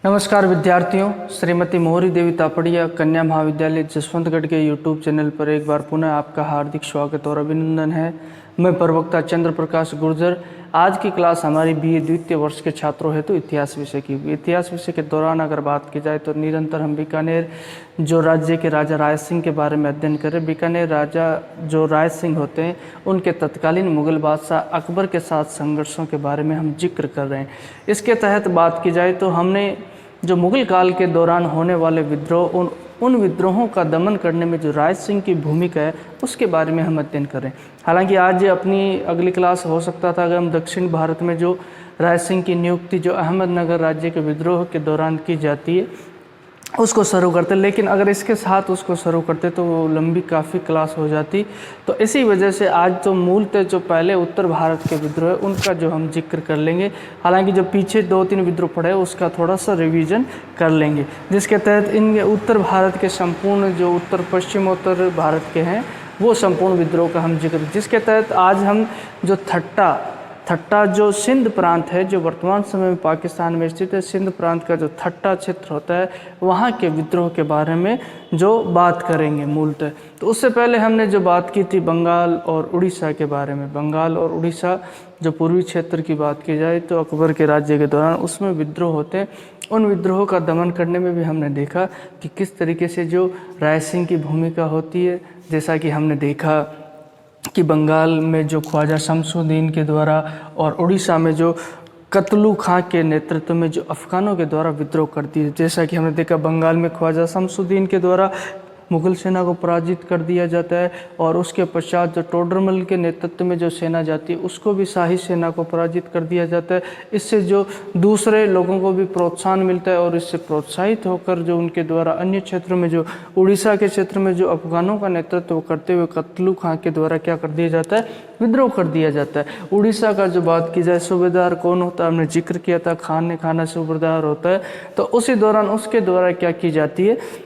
नमस्कार विद्यार्थियों, श्रीमती मोहरी देवी तापड़िया कन्या महाविद्यालय जसवंतगढ़ के यूट्यूब चैनल पर एक बार पुनः आपका हार्दिक स्वागत और अभिनंदन है। मैं प्रवक्ता चंद्र प्रकाश गुर्जर। आज की क्लास हमारी बीए द्वितीय वर्ष के छात्रों हेतु इतिहास विषय की होगी। इतिहास विषय के दौरान अगर बात की जाए तो निरंतर हम बीकानेर जो राज्य के राजा राय सिंह के बारे में अध्ययन करें। बीकानेर राजा जो राय सिंह होते हैं उनके तत्कालीन मुगल बादशाह अकबर के साथ संघर्षों के बारे में हम जिक्र कर रहे हैं। इसके तहत बात की जाए तो हमने जो मुगल काल के दौरान होने वाले विद्रोह उन विद्रोहों का दमन करने में जो राय सिंह की भूमिका है उसके बारे में हम अध्ययन करें। हालांकि आज अपनी अगली क्लास हो सकता था अगर हम दक्षिण भारत में जो राय सिंह की नियुक्ति जो अहमदनगर राज्य के विद्रोह के दौरान की जाती है उसको शुरू करते, लेकिन अगर इसके साथ उसको शुरू करते तो वो लंबी काफ़ी क्लास हो जाती। तो इसी वजह से आज तो मूलतः जो पहले उत्तर भारत के विद्रोह है उनका जो हम जिक्र कर लेंगे। हालांकि जो पीछे 2-3 विद्रोह पड़े उसका थोड़ा सा रिवीजन कर लेंगे, जिसके तहत इन उत्तर भारत के संपूर्ण जो उत्तर पश्चिमोत्तर भारत के हैं वो संपूर्ण विद्रोह का हम जिक्र, जिसके तहत आज हम जो थट्टा जो सिंध प्रांत है जो वर्तमान समय में पाकिस्तान में स्थित है, सिंध प्रांत का जो थट्टा क्षेत्र होता है वहाँ के विद्रोह के बारे में जो बात करेंगे मूलतः। तो उससे पहले हमने जो बात की थी बंगाल और उड़ीसा के बारे में। बंगाल और उड़ीसा जो पूर्वी क्षेत्र की बात की जाए तो अकबर के राज्य के दौरान उसमें विद्रोह होते हैं। उन विद्रोहों का दमन करने में भी हमने देखा कि किस तरीके से जो राय सिंह की भूमिका होती है। जैसा कि हमने देखा कि बंगाल में जो ख्वाजा शमसुद्दीन के द्वारा और उड़ीसा में जो कतलू खां के नेतृत्व में जो अफ़गानों के द्वारा विद्रोह करती है। जैसा कि हमने देखा बंगाल में ख्वाजा शमसुद्दीन के द्वारा मुगल सेना को पराजित कर दिया जाता है और उसके पश्चात जो टोडरमल के नेतृत्व में जो सेना जाती है उसको भी शाही सेना को पराजित कर दिया जाता है। इससे जो दूसरे लोगों को भी प्रोत्साहन मिलता है और इससे प्रोत्साहित होकर जो उनके द्वारा अन्य क्षेत्रों में जो उड़ीसा के क्षेत्र में जो अफ़गानों का नेतृत्व करते हुए कतलू खां के द्वारा क्या कर दिया जाता है, विद्रोह कर दिया जाता है। उड़ीसा का जो बात की जाए सूबेदार कौन होता है, हमने जिक्र किया था खान ने खाना सूबेदार होता है। तो उसी दौरान उसके द्वारा क्या की जाती है,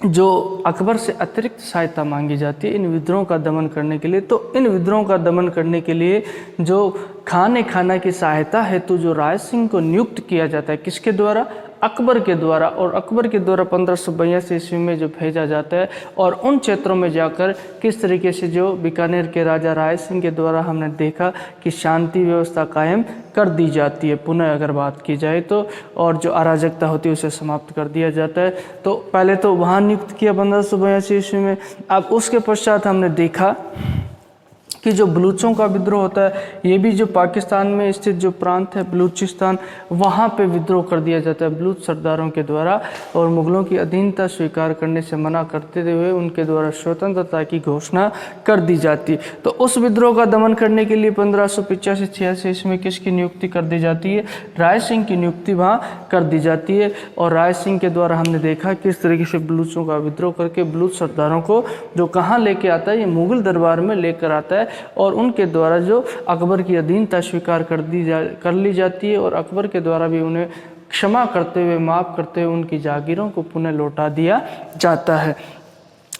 जो अकबर से अतिरिक्त सहायता मांगी जाती है इन विद्रोहों का दमन करने के लिए। तो इन विद्रोहों का दमन करने के लिए जो खान खाना की सहायता हेतु जो राय सिंह को नियुक्त किया जाता है, किसके द्वारा, अकबर के द्वारा। और अकबर के द्वारा 1582 ईस्वी में जो भेजा जाता है और उन क्षेत्रों में जाकर किस तरीके से जो बीकानेर के राजा राय सिंह के द्वारा हमने देखा कि शांति व्यवस्था कायम कर दी जाती है पुनः अगर बात की जाए तो, और जो अराजकता होती है उसे समाप्त कर दिया जाता है। तो पहले तो वहाँ नियुक्त किया 1582 ईस्वी में। अब उसके पश्चात हमने देखा कि जो बलूचों का विद्रोह होता है, ये भी जो पाकिस्तान में स्थित जो प्रांत है बलूचिस्तान, वहाँ पे विद्रोह कर दिया जाता है बलूच सरदारों के द्वारा और मुग़लों की अधीनता स्वीकार करने से मना करते हुए उनके द्वारा स्वतंत्रता की घोषणा कर दी जाती। तो उस विद्रोह का दमन करने के लिए 1585-86 ईस्वी में किसकी नियुक्ति कर दी जाती है, राय सिंह की नियुक्ति वहाँ कर दी जाती है। और राय सिंह के द्वारा हमने देखा किस तरीके से बलूचों का विद्रोह करके बलूच सरदारों को जो कहाँ लेके आता है, ये मुग़ल दरबार में लेकर आता है और उनके द्वारा जो अकबर की अधीनता स्वीकार कर ली जाती है और अकबर के द्वारा भी उन्हें क्षमा करते हुए माफ़ करते हुए उनकी जागीरों को पुनः लौटा दिया जाता है।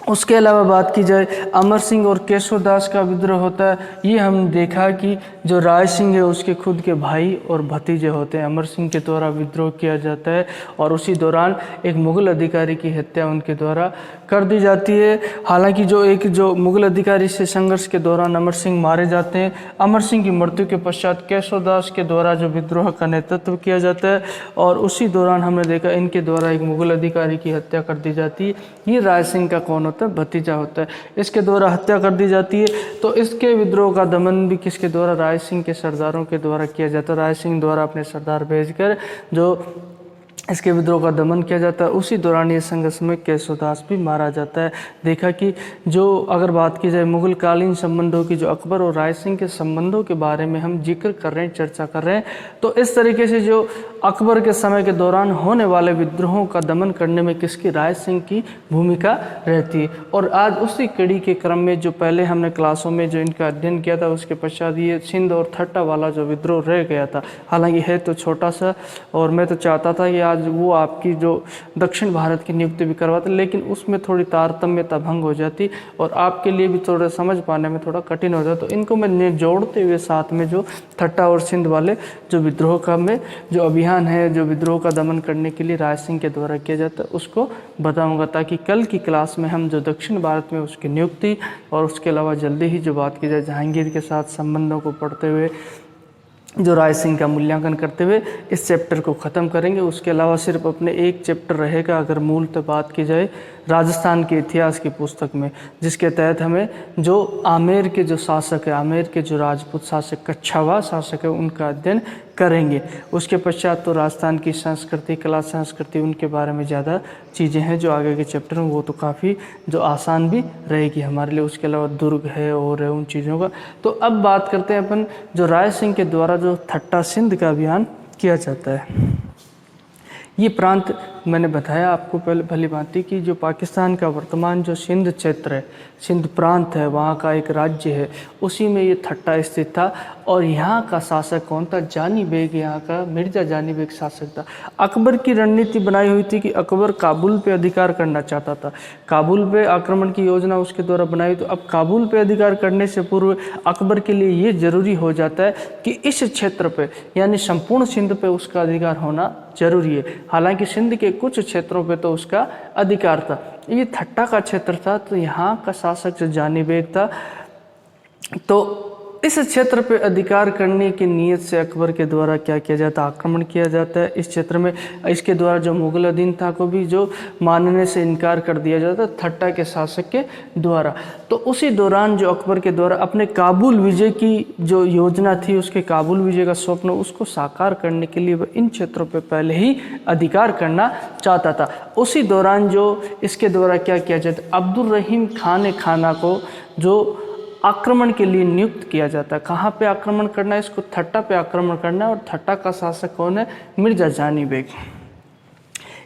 उसके अलावा बात की जाए अमर सिंह और केशवदास का विद्रोह होता है। ये हम देखा कि जो राय सिंह है उसके खुद के भाई और भतीजे होते हैं, अमर सिंह के द्वारा विद्रोह किया जाता है और उसी दौरान एक मुग़ल अधिकारी की हत्या उनके द्वारा कर दी जाती है। हालांकि जो मुग़ल अधिकारी से संघर्ष के दौरान अमर सिंह मारे जाते हैं। अमर सिंह की मृत्यु के पश्चात केशवदास के द्वारा जो विद्रोह का नेतृत्व किया जाता है और उसी दौरान हमने देखा इनके द्वारा एक मुग़ल अधिकारी की हत्या कर दी जाती है। ये राय सिंह का कौन होता है, भतीजा होता है, इसके द्वारा हत्या कर दी जाती है। तो इसके विद्रोह का दमन भी किसके द्वारा, राय सिंह के सरदारों के द्वारा किया जाता है। राय सिंह द्वारा अपने सरदार भेजकर जो इसके विद्रोह का दमन किया जाता है। उसी दौरान ये संघर्ष में केशवदास भी मारा जाता है। देखा कि जो अगर बात की जाए मुग़ल कालीन संबंधों की, जो अकबर और राय सिंह के संबंधों के बारे में हम जिक्र कर रहे हैं, चर्चा कर रहे हैं, तो इस तरीके से जो अकबर के समय के दौरान होने वाले विद्रोहों का दमन करने में किसकी, राय सिंह की भूमिका रहती है। और आज उसी कड़ी के क्रम में जो पहले हमने क्लासों में जो इनका अध्ययन किया था उसके पश्चात ये सिंध और थट्टा वाला जो विद्रोह रह गया था। हालांकि है तो छोटा सा और मैं तो चाहता था कि आज वो आपकी जो दक्षिण भारत की नियुक्ति भी करवाते, लेकिन उसमें थोड़ी तारतम्यता भंग हो जाती और आपके लिए भी थोड़ा समझ पाने में थोड़ा कठिन हो जाता। तो इनको मैं जोड़ते हुए साथ में जो ठट्टा और सिंध वाले जो विद्रोह का में जो अभियान है, जो विद्रोह का दमन करने के लिए राय सिंह के द्वारा किया जाता है, उसको बताऊंगा, ताकि कल की क्लास में हम जो दक्षिण भारत में उसकी नियुक्ति और उसके अलावा जल्दी ही जो बात की जाए जहांगीर के साथ संबंधों को पढ़ते हुए जो राय सिंह का मूल्यांकन करते हुए इस चैप्टर को ख़त्म करेंगे। उसके अलावा सिर्फ अपने एक चैप्टर रहेगा अगर मूलतः बात की जाए राजस्थान के इतिहास की पुस्तक में, जिसके तहत हमें जो आमेर के जो शासक है, आमेर के जो राजपूत शासक कच्छावा शासक है, उनका अध्ययन करेंगे। उसके पश्चात तो राजस्थान की संस्कृति, कला संस्कृति, उनके बारे में ज़्यादा चीज़ें हैं जो आगे के चैप्टर में, वो तो काफ़ी जो आसान भी रहेगी हमारे लिए। उसके अलावा दुर्ग है और है उन चीज़ों का। तो अब बात करते हैं अपन जो राय सिंह के द्वारा जो ठट्टा सिंध का अभियान किया जाता है। ये प्रांत मैंने बताया आपको पहले भली भांति कि जो पाकिस्तान का वर्तमान जो सिंध क्षेत्र है, सिंध प्रांत है, वहाँ का एक राज्य है, उसी में ये ठट्टा स्थित था। और यहाँ का शासक कौन था? जानी बेग, यहाँ का मिर्ज़ा जानी बेग शासक था। अकबर की रणनीति बनाई हुई थी कि अकबर काबुल पे अधिकार करना चाहता था, काबुल पे आक्रमण की योजना उसके द्वारा बनाई। तो अब काबुल पे अधिकार करने से पूर्व अकबर के लिए ये जरूरी हो जाता है कि इस क्षेत्र पे यानी संपूर्ण सिंध पे उसका अधिकार होना जरूरी है। हालांकि सिंध के कुछ क्षेत्रों पे तो उसका अधिकार था, ये ठट्टा का क्षेत्र था, तो यहाँ का शासक जो जानी बेग था, तो इस क्षेत्र पे अधिकार करने की नीयत से अकबर के द्वारा क्या किया जाता है? आक्रमण किया जाता है इस क्षेत्र में। इसके द्वारा जो मुगल अधीनता को भी जो मानने से इनकार कर दिया जाता है ठट्टा के शासक के द्वारा। तो उसी दौरान जो अकबर के द्वारा अपने काबुल विजय की जो योजना थी, उसके काबुल विजय का स्वप्न, उसको साकार करने के लिए वह इन क्षेत्रों पर पहले ही अधिकार करना चाहता था। उसी दौरान जो इसके द्वारा क्या किया जाता है? अब्दुल रहीम खान खाना को जो आक्रमण के लिए नियुक्त किया जाता है। कहाँ पे आक्रमण करना है? इसको ठट्टा पे आक्रमण करना है। और ठट्टा का शासक कौन है? मिर्ज़ा जानी बेग।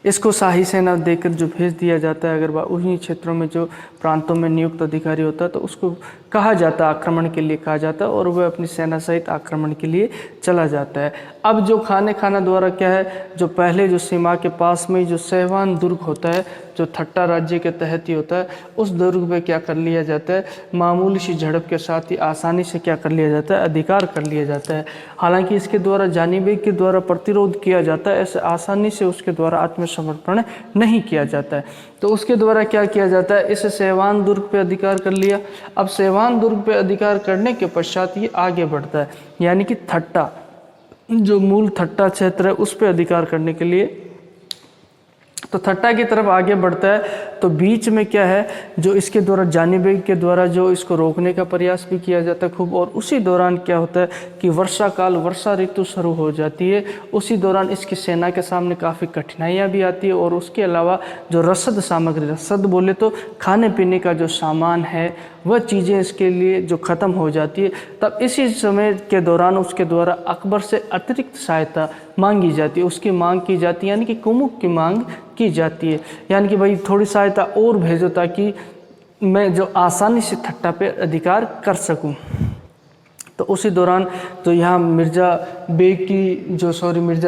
इसको शाही सेना देकर जो भेज दिया जाता है, अगर वह उन्हीं क्षेत्रों में जो प्रांतों में नियुक्त अधिकारी होता है तो उसको कहा जाता है, आक्रमण के लिए कहा जाता है, और वह अपनी सेना सहित आक्रमण के लिए चला जाता है। अब जो खाना द्वारा क्या है, जो पहले जो सीमा के पास में जो सहवान दुर्ग होता है, जो ठट्टा राज्य के तहत ही होता है, उस दुर्ग पे क्या कर लिया जाता है? मामूली सी झड़प के साथ ही आसानी से क्या कर लिया जाता है? अधिकार कर लिया जाता है। हालांकि इसके द्वारा जानी बेग के द्वारा प्रतिरोध किया जाता है, ऐसे आसानी से उसके द्वारा आत्मसमर्पण नहीं किया जाता है। तो उसके द्वारा क्या किया जाता है? इस सहवान दुर्ग पे अधिकार कर लिया। अब सहवान दुर्ग पे अधिकार करने के पश्चात ये आगे बढ़ता है, यानी कि ठट्टा जो मूल ठट्टा क्षेत्र है उस पे अधिकार करने के लिए तो ठट्टा की तरफ आगे बढ़ता है। तो बीच में क्या है, जो इसके द्वारा जानी बेग के द्वारा जो इसको रोकने का प्रयास भी किया जाता है खूब। और उसी दौरान क्या होता है कि वर्षा काल, वर्षा ऋतु शुरू हो जाती है। उसी दौरान इसकी सेना के सामने काफ़ी कठिनाइयाँ भी आती है। और उसके अलावा जो रसद सामग्री, रसद बोले तो खाने पीने का जो सामान है, वह चीज़ें इसके लिए जो ख़त्म हो जाती है। तब इसी समय के दौरान उसके द्वारा अकबर से अतिरिक्त सहायता मांगी जाती है, उसकी मांग की जाती है, यानी कि कुमुक की मांग की जाती है, यानी कि भाई थोड़ी सहायता और भेजो ताकि मैं जो आसानी से ठट्टा पे अधिकार कर सकूं। तो उसी दौरान तो यहाँ मिर्ज़ा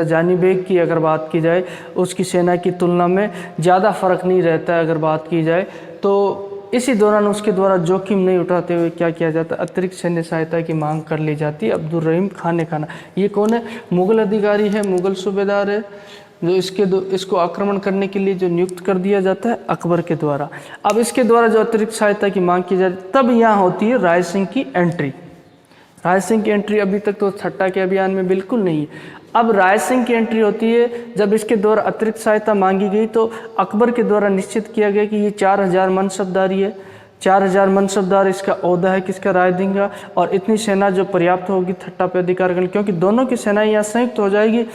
जानी बेग की अगर बात की जाए, उसकी सेना की तुलना में ज़्यादा फर्क नहीं रहता है अगर बात की जाए। तो इसी दौरान उसके द्वारा जोखिम नहीं उठाते हुए क्या किया जाता है? अतिरिक्त सैन्य सहायता की मांग कर ली जाती है। अब्दुल रहीम खाना ये कौन है? मुगल अधिकारी है, मुगल सूबेदार है, जो इसको आक्रमण करने के लिए जो नियुक्त कर दिया जाता है अकबर के द्वारा। अब इसके द्वारा जो अतिरिक्त सहायता की मांग की जाती है, तब यहाँ होती है राय सिंह की एंट्री। राय सिंह की एंट्री अभी तक तो ठट्टा के अभियान में बिल्कुल नहीं है। अब राय सिंह की एंट्री होती है जब इसके द्वारा अतिरिक्त सहायता मांगी गई, तो अकबर के द्वारा निश्चित किया गया कि ये 4000 मनसबदारी है, 4000 मनसबदार इसका ओहदा है किसका? राय देंगे। और इतनी सेना जो पर्याप्त होगी ठट्टा पे अधिकार करने, क्योंकि दोनों की सेनाएं यहाँ संयुक्त हो जाएगी,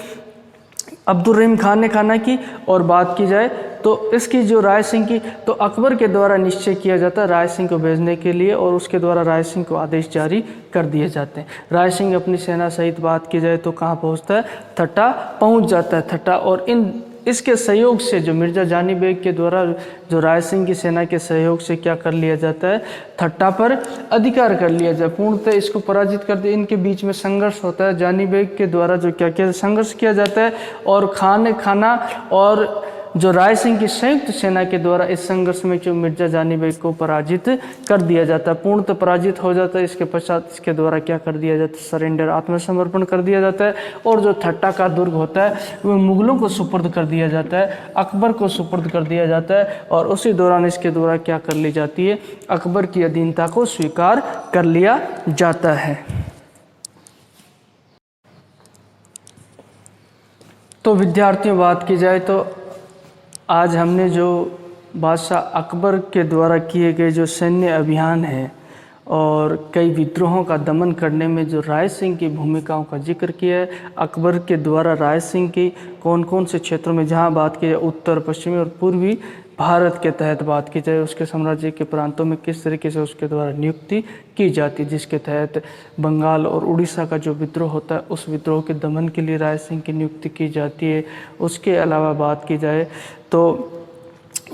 अब्दुल रहीम खाना की और बात की जाए तो इसकी जो राय सिंह की, तो अकबर के द्वारा निश्चय किया जाता है राय सिंह को भेजने के लिए, और उसके द्वारा राय सिंह को आदेश जारी कर दिए जाते हैं। राय सिंह अपनी सेना सहित बात की जाए तो कहाँ पहुँचता है? ठट्टा पहुँच जाता है। ठट्टा और इन इसके सहयोग से जो मिर्ज़ा जानी बेग के द्वारा जो राय सिंह की सेना के सहयोग से क्या कर लिया जाता है, ठट्टा पर अधिकार कर लिया जाए, पूर्णतः इसको पराजित कर दिया। इनके बीच में संघर्ष होता है, जानी बेग के द्वारा जो क्या क्या संघर्ष किया जाता है और खाना और जो राय सिंह की संयुक्त सेना के द्वारा इस संघर्ष में जो मिर्जा जानी बेग को पराजित कर दिया जाता है, पूर्णतः पराजित हो जाता है। इसके पश्चात इसके द्वारा क्या कर दिया जाता है, सरेंडर, आत्मसमर्पण कर दिया जाता है और जो ठट्टा का दुर्ग होता है वह मुगलों को सुपुर्द कर दिया जाता है, अकबर को सुपुर्द कर दिया जाता है और उसी दौरान इसके द्वारा क्या कर ली जाती है, अकबर की अधीनता को स्वीकार कर लिया जाता है। तो विद्यार्थियों, बात की जाए तो आज हमने जो बादशाह अकबर के द्वारा किए गए जो सैन्य अभियान है और कई विद्रोहों का दमन करने में जो राय सिंह की भूमिकाओं का जिक्र किया है, अकबर के द्वारा राय सिंह की कौन कौन से क्षेत्रों में, जहां बात की जाए उत्तर, पश्चिमी और पूर्वी भारत के तहत बात की जाए, उसके साम्राज्य के प्रांतों में किस तरीके से उसके द्वारा नियुक्ति की जाती है, जिसके तहत बंगाल और उड़ीसा का जो विद्रोह होता है उस विद्रोह के दमन के लिए राय सिंह की नियुक्ति की जाती है। उसके अलावा बात की जाए तो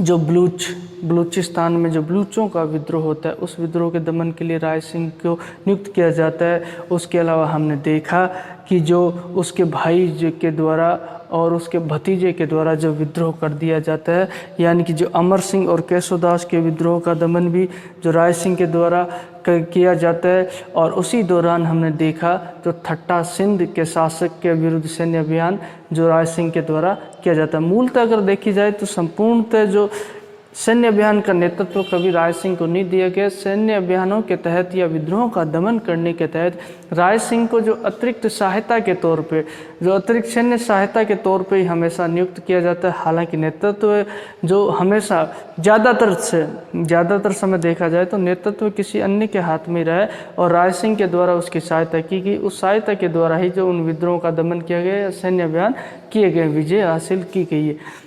जो बलूचिस्तान में जो बलूचों का विद्रोह होता है उस विद्रोह के दमन के लिए राय सिंह को नियुक्त किया जाता है। उसके अलावा हमने देखा कि जो उसके भाई के द्वारा और उसके भतीजे के द्वारा जो विद्रोह कर दिया जाता है, यानी कि जो अमर सिंह और केशवदास के विद्रोह का दमन भी जो राय सिंह के द्वारा किया जाता है। और उसी दौरान हमने देखा जो ठट्टा सिंध के शासक के विरुद्ध सैन्य अभियान जो राय सिंह के द्वारा किया जाता है। मूलतः अगर देखी जाए तो संपूर्णतः जो सैन्य अभियान का नेतृत्व कभी राय सिंह को नहीं दिया गया। सैन्य अभियानों के तहत या विद्रोह का दमन करने के तहत राय सिंह को जो अतिरिक्त सहायता के तौर पे, जो अतिरिक्त सैन्य सहायता के तौर पे ही हमेशा नियुक्त किया जाता है। हालांकि नेतृत्व जो हमेशा ज़्यादातर समय देखा जाए तो नेतृत्व किसी अन्य के हाथ में रहा और राय सिंह के द्वारा उसकी सहायता की गई। उस सहायता के द्वारा ही जो उन विद्रोह का दमन किया गया या सैन्य अभियान किए गए, विजय हासिल की गई है।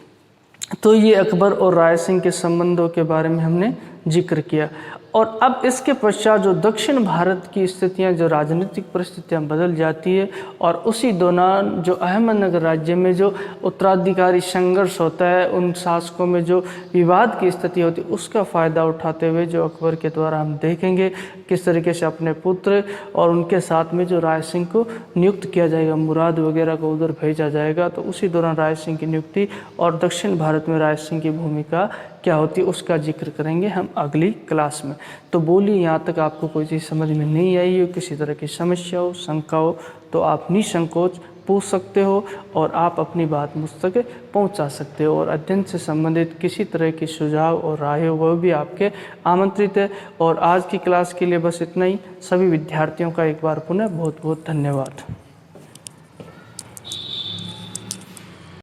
तो ये अकबर और राय सिंह के संबंधों के बारे में हमने जिक्र किया। और अब इसके पश्चात जो दक्षिण भारत की स्थितियां, जो राजनीतिक परिस्थितियां बदल जाती है और उसी दौरान जो अहमदनगर राज्य में जो उत्तराधिकारी संघर्ष होता है, उन शासकों में जो विवाद की स्थिति होती है, उसका फ़ायदा उठाते हुए जो अकबर के द्वारा हम देखेंगे किस तरीके से अपने पुत्र और उनके साथ में जो राय सिंह को नियुक्त किया जाएगा, मुराद वगैरह को उधर भेजा जाएगा। तो उसी दौरान राय सिंह की नियुक्ति और दक्षिण भारत में राय सिंह की भूमिका क्या होती है उसका जिक्र करेंगे हम अगली क्लास में। तो बोलिए, यहाँ तक आपको कोई चीज़ समझ में नहीं आई हो, किसी तरह की समस्या हो, शंका हो, तो आप निसंकोच पूछ सकते हो और आप अपनी बात मुझ तक पहुँचा सकते हो। और अध्ययन से संबंधित किसी तरह की सुझाव और राय हो वह भी आपके आमंत्रित है। और आज की क्लास के लिए बस इतना ही। सभी विद्यार्थियों का एक बार पुनः बहुत बहुत धन्यवाद।